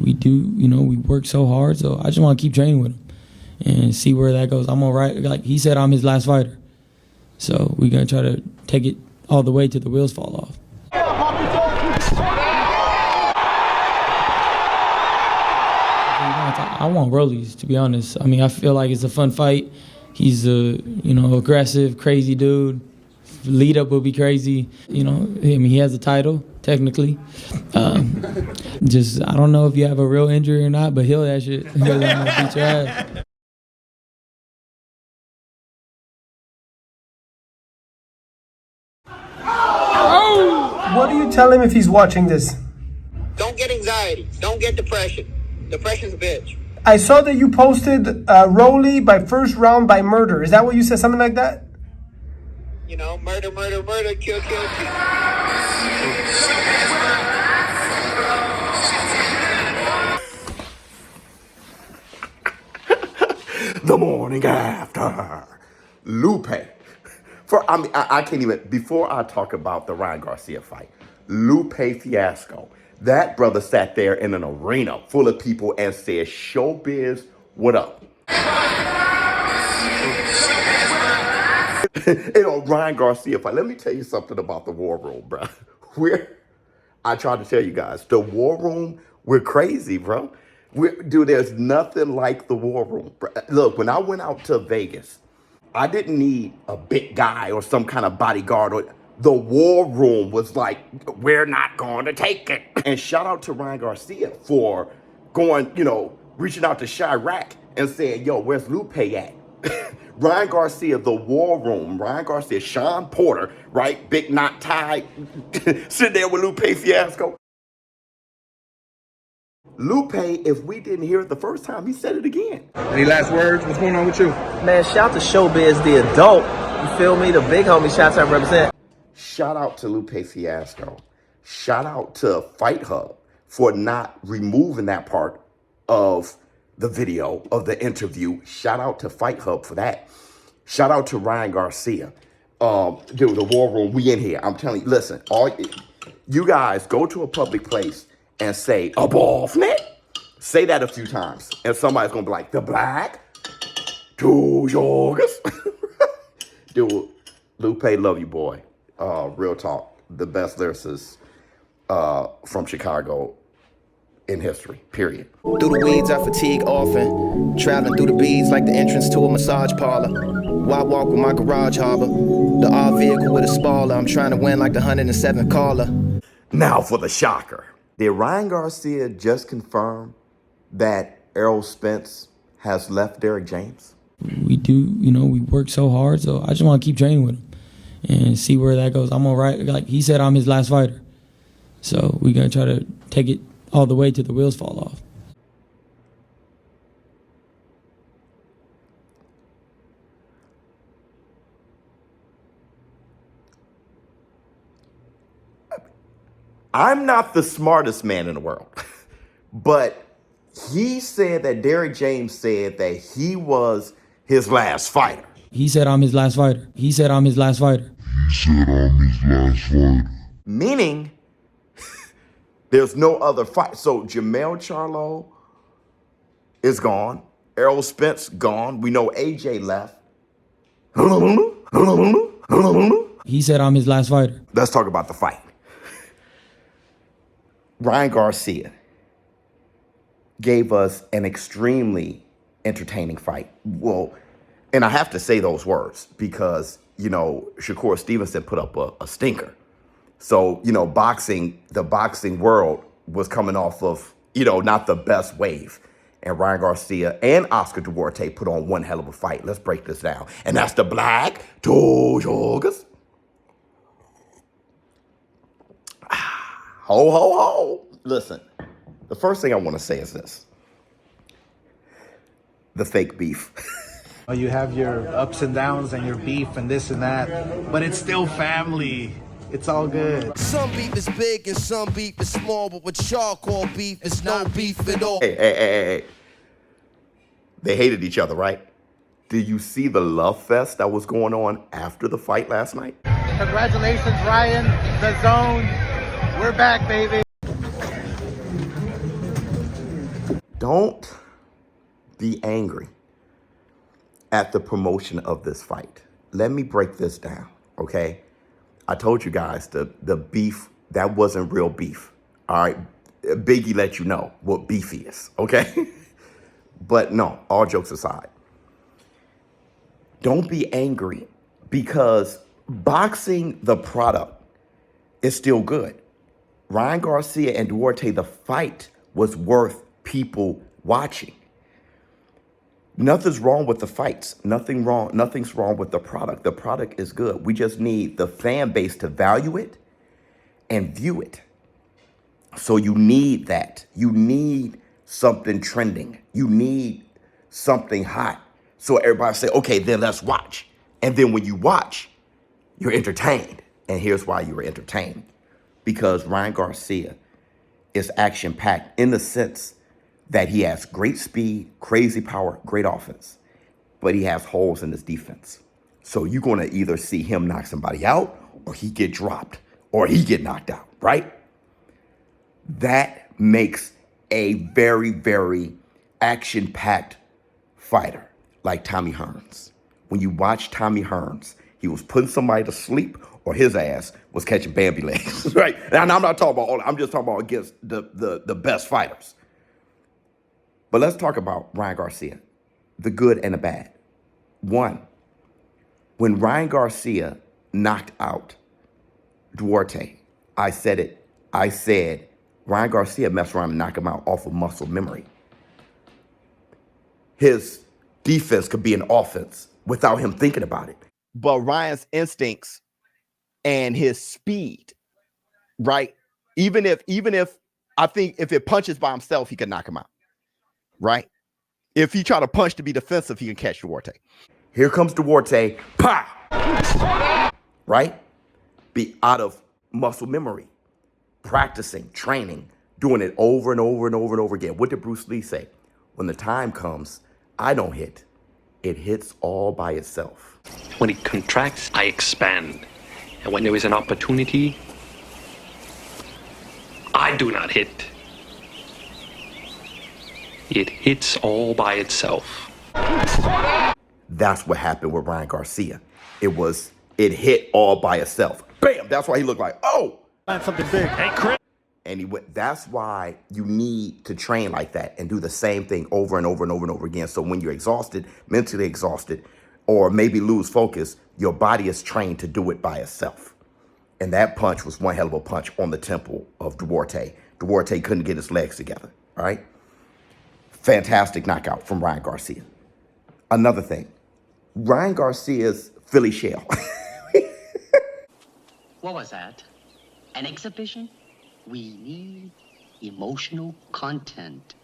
we do, we work so hard. So I just want to keep training with him and see where that goes. I'm all right. Like he said, I'm his last fighter. So we're going to try to take it all the way till the wheels fall off. I want Rollies, to be honest. I mean, I feel like it's a fun fight. He's a, aggressive, crazy dude. Lead up will be crazy. He has a title, technically. I don't know if you have a real injury or not, but he'll that shit. He'll beat your ass. What do you tell him if he's watching this? Don't get anxiety. Don't get depression. Depression's a bitch. I saw that you posted Rolly by first round by murder. Is that what you said? Something like that? Murder, murder, murder, kill, kill, kill. The morning after. Lupe. I can't even, before I talk about the Ryan Garcia fight, Lupe Fiasco. That brother sat there in an arena full of people and said, "ShowBizz, what up?" Ryan Garcia fight. Let me tell you something about the War Room, bro. I tried to tell you guys, the War Room, we're crazy, bro. Dude, there's nothing like the War Room, bro. Look, when I went out to Vegas, I didn't need a big guy or some kind of bodyguard. The War Room was like, we're not going to take it. And shout out to Ryan Garcia for going, reaching out to Chirac and saying, yo, where's Lupe at? Ryan Garcia, the War Room, Ryan Garcia, Sean Porter, right? Big knot tie, sitting there with Lupe Fiasco. Lupe, if we didn't hear it the first time, he said it again. Any last words? What's going on with you? Man, shout to ShowBizz, the adult. You feel me? The big homie, shout out represent. Shout out to Lupe Fiasco. Shout out to Fight Hub for not removing that part of the video, of the interview. Shout out to Fight Hub for that. Shout out to Ryan Garcia. Dude, the War Room, we in here. I'm telling you, listen, you guys go to a public place and say, above net. Say that a few times. And somebody's going to be like, the black, two yogurt. Dude, Lupe, love you, boy. Real talk. The best lyricist from Chicago in history, period. Through the weeds, I fatigue often. Traveling through the beads like the entrance to a massage parlor. Why walk with my garage harbor? The R vehicle with a spoiler. I'm trying to win like the 107 caller. Now for the shocker. Did Ryan Garcia just confirm that Errol Spence has left Derrick James? We do, we work so hard. So I just want to keep training with him and see where that goes. I'm all right. Like he said, I'm his last fighter. So we're going to try to take it all the way till the wheels fall off. I'm not the smartest man in the world, but he said that Derrick James said that he was his last fighter. He said, I'm his last fighter. He said, I'm his last fighter. He said, I'm his last fighter. Meaning, there's no other fight. So Jermell Charlo is gone. Errol Spence gone. We know AJ left. He said, I'm his last fighter. Let's talk about the fight. Ryan Garcia gave us an extremely entertaining fight. Well, and I have to say those words because, Shakur Stevenson put up a stinker. So, the boxing world was coming off of, not the best wave. And Ryan Garcia and Oscar Duarte put on one hell of a fight. Let's break this down. And that's the black two yogurts. Ho, ho, ho. Listen, the first thing I want to say is this. The fake beef. You have your ups and downs and your beef and this and that, but it's still family. It's all good. Some beef is big and some beef is small, but with charcoal beef, it's no beef at all. Hey. They hated each other, right? Did you see the love fest that was going on after the fight last night? Congratulations, Ryan. The Zone. We're back, baby. Don't be angry at the promotion of this fight. Let me break this down, okay? I told you guys the beef, that wasn't real beef. All right, Biggie let you know what beef is, okay? But no, all jokes aside, don't be angry because boxing, the product, is still good. Ryan Garcia and Duarte, the fight was worth people watching. Nothing's wrong with the fights. Nothing's wrong with the product. The product is good. We just need the fan base to value it and view it. So you need that. You need something trending. You need something hot. So everybody say, okay, then let's watch. And then when you watch, you're entertained. And here's why you were entertained. Because Ryan Garcia is action-packed in the sense that he has great speed, crazy power, great offense, but he has holes in his defense. So you're going to either see him knock somebody out or he get dropped or he get knocked out, right? That makes a very, very action-packed fighter like Tommy Hearns. When you watch Tommy Hearns, he was putting somebody to sleep or his ass was catching Bambi legs, right? And I'm not talking about all, I'm just talking about against the best fighters. But let's talk about Ryan Garcia, the good and the bad. One, when Ryan Garcia knocked out Duarte, I said Ryan Garcia messed around and knocked him out off of muscle memory. His defense could be an offense without him thinking about it. But Ryan's instincts and his speed, right? Even if I think if it punches by himself, he could knock him out. Right? If he try to punch to be defensive, he can catch Duarte. Here comes Duarte. Pow! Right? Be out of muscle memory. Practicing, training, doing it over and over and over and over again. What did Bruce Lee say? When the time comes, I don't hit. It hits all by itself. When it contracts, I expand. And when there is an opportunity, I do not hit. It hits all by itself. That's what happened with Ryan Garcia. It hit all by itself. Bam! That's why he looked like, oh! Something big. Hey, Chris. And he went, that's why you need to train like that and do the same thing over and over and over and over again. So when you're exhausted, mentally exhausted, or maybe lose focus, your body is trained to do it by itself. And that punch was one hell of a punch on the temple of Duarte. Duarte couldn't get his legs together, right? Fantastic knockout from Ryan Garcia. Another thing, Ryan Garcia's Philly shell. What was that? An exhibition? We need emotional content.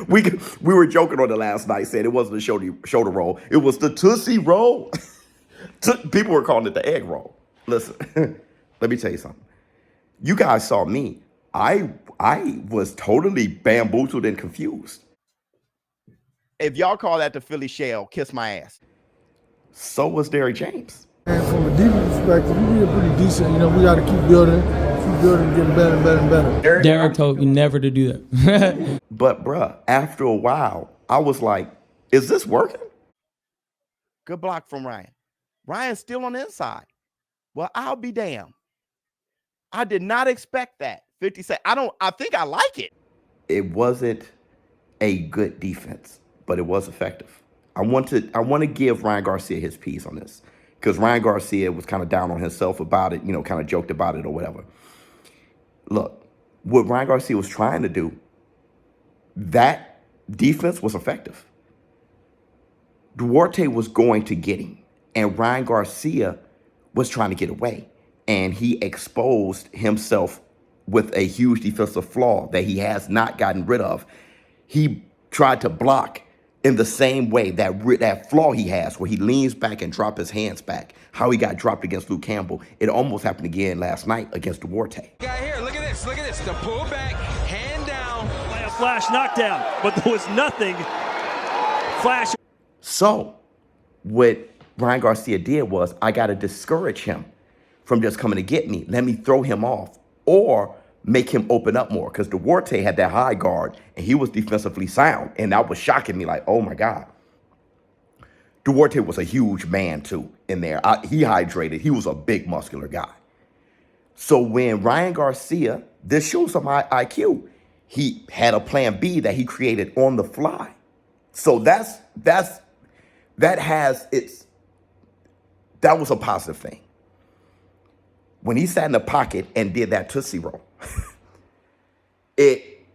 We were joking on the last night, saying it wasn't a shoulder roll. It was the Tootsie Roll. People were calling it the egg roll. Listen, let me tell you something. You guys saw me. I was totally bamboozled and confused. If y'all call that the Philly shell, kiss my ass. So was Derrick James. And from a defense perspective, we did pretty decent. You know, we got to keep building, getting better and better and better. Derrick told me never to do that. But bruh, after a while, I was like, is this working? Good block from Ryan. Ryan's still on the inside. Well, I'll be damned. I did not expect that. 50 Cent. I think I like it. It wasn't a good defense, but it was effective. I want to give Ryan Garcia his piece on this, because Ryan Garcia was kind of down on himself about it, kind of joked about it or whatever. Look, what Ryan Garcia was trying to do, that defense was effective. Duarte was going to get him, and Ryan Garcia was trying to get away, and he exposed himself with a huge defensive flaw that he has not gotten rid of. He tried to block in the same way that flaw he has, where he leans back and drops his hands back. How he got dropped against Luke Campbell. It almost happened again last night against Duarte. Guy here, look at this, the pull back, hand down. A flash knockdown, but there was nothing. Flash. So what Ryan Garcia did was, I got to discourage him from just coming to get me. Let me throw him off, or make him open up more, because Duarte had that high guard and he was defensively sound, and that was shocking me, like, oh my God. Duarte was a huge man too in there. He hydrated. He was a big muscular guy. So when Ryan Garcia, this shows some IQ. He had a plan B that he created on the fly. So that was a positive thing. When he sat in the pocket and did that Tootsie Roll, it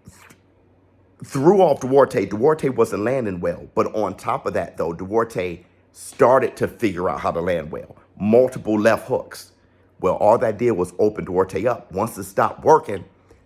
threw off Duarte. Duarte wasn't landing well. But on top of that, though, Duarte started to figure out how to land well. Multiple left hooks. Well, all that did was open Duarte up. Once it stopped working,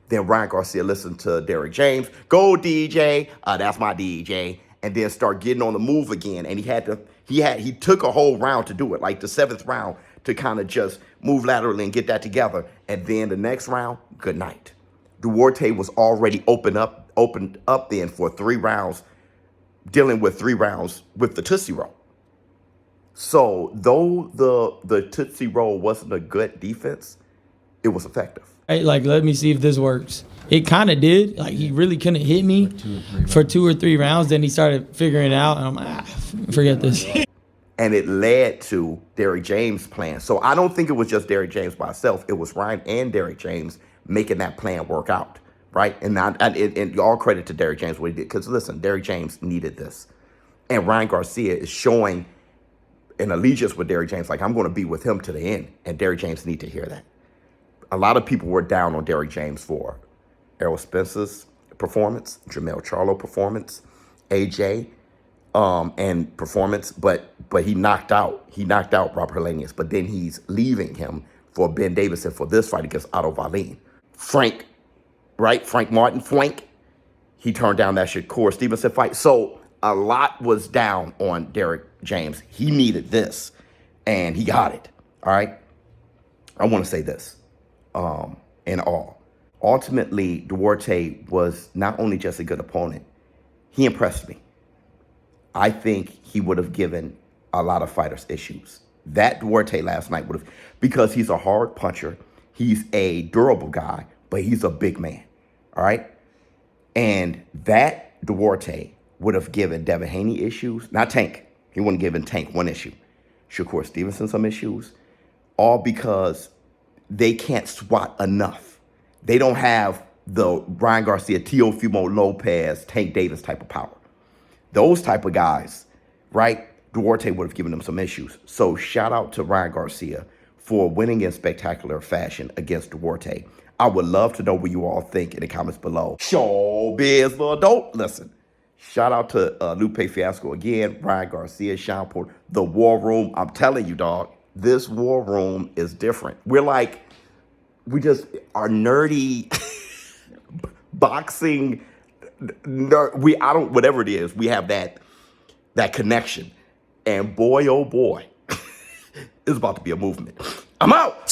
then Ryan Garcia listened to Derrick James. Go, DJ. That's my DJ. And then start getting on the move again. And he took a whole round to do it, like the 7th round, to kind of just move laterally and get that together. And then the next round, good night. Duarte was already opened up then for 3 rounds, dealing with 3 rounds with the Tootsie Roll. So though the Tootsie Roll wasn't a good defense, it was effective. Right, like, let me see if this works. It kind of did. Like, he really couldn't hit me for 2 or 3 rounds. Then he started figuring it out, and I'm like, forget this. And it led to Derrick James' plan. So I don't think it was just Derrick James by himself. It was Ryan and Derrick James making that plan work out, right? And all credit to Derrick James what he did. Because listen, Derrick James needed this. And Ryan Garcia is showing an allegiance with Derrick James. Like, I'm going to be with him to the end. And Derrick James need to hear that. A lot of people were down on Derrick James for Errol Spence's performance, Jermell Charlo performance, AJ and performance, but he knocked out Robert Helenius, but then he's leaving him for Ben Davison for this fight against Otto Wallin. Frank Martin, he turned down that Shakur Stevenson fight. So a lot was down on Derrick James. He needed this, and he got it, all right? I want to say this. In all. Ultimately, Duarte was not only just a good opponent, he impressed me. I think he would have given a lot of fighters issues. That Duarte last night would have, because he's a hard puncher, he's a durable guy, but he's a big man, all right? And that Duarte would have given Devin Haney issues, not Tank. He wouldn't have given Tank one issue. Shakur Stevenson some issues, all because they can't swat enough. They don't have the Ryan Garcia, Teofimo Lopez, Tank Davis type of power. Those type of guys, right? Duarte would have given them some issues. So shout out to Ryan Garcia for winning in spectacular fashion against Duarte. I would love to know what you all think in the comments below. ShowBizz, little dope. Listen, shout out to Lupe Fiasco again, Ryan Garcia, Sean Porter, the War Room. I'm telling you, dog. This War Room is different. We just are nerdy boxing nerd. Whatever it is, we have that connection. And boy, oh boy, it's about to be a movement. I'm out.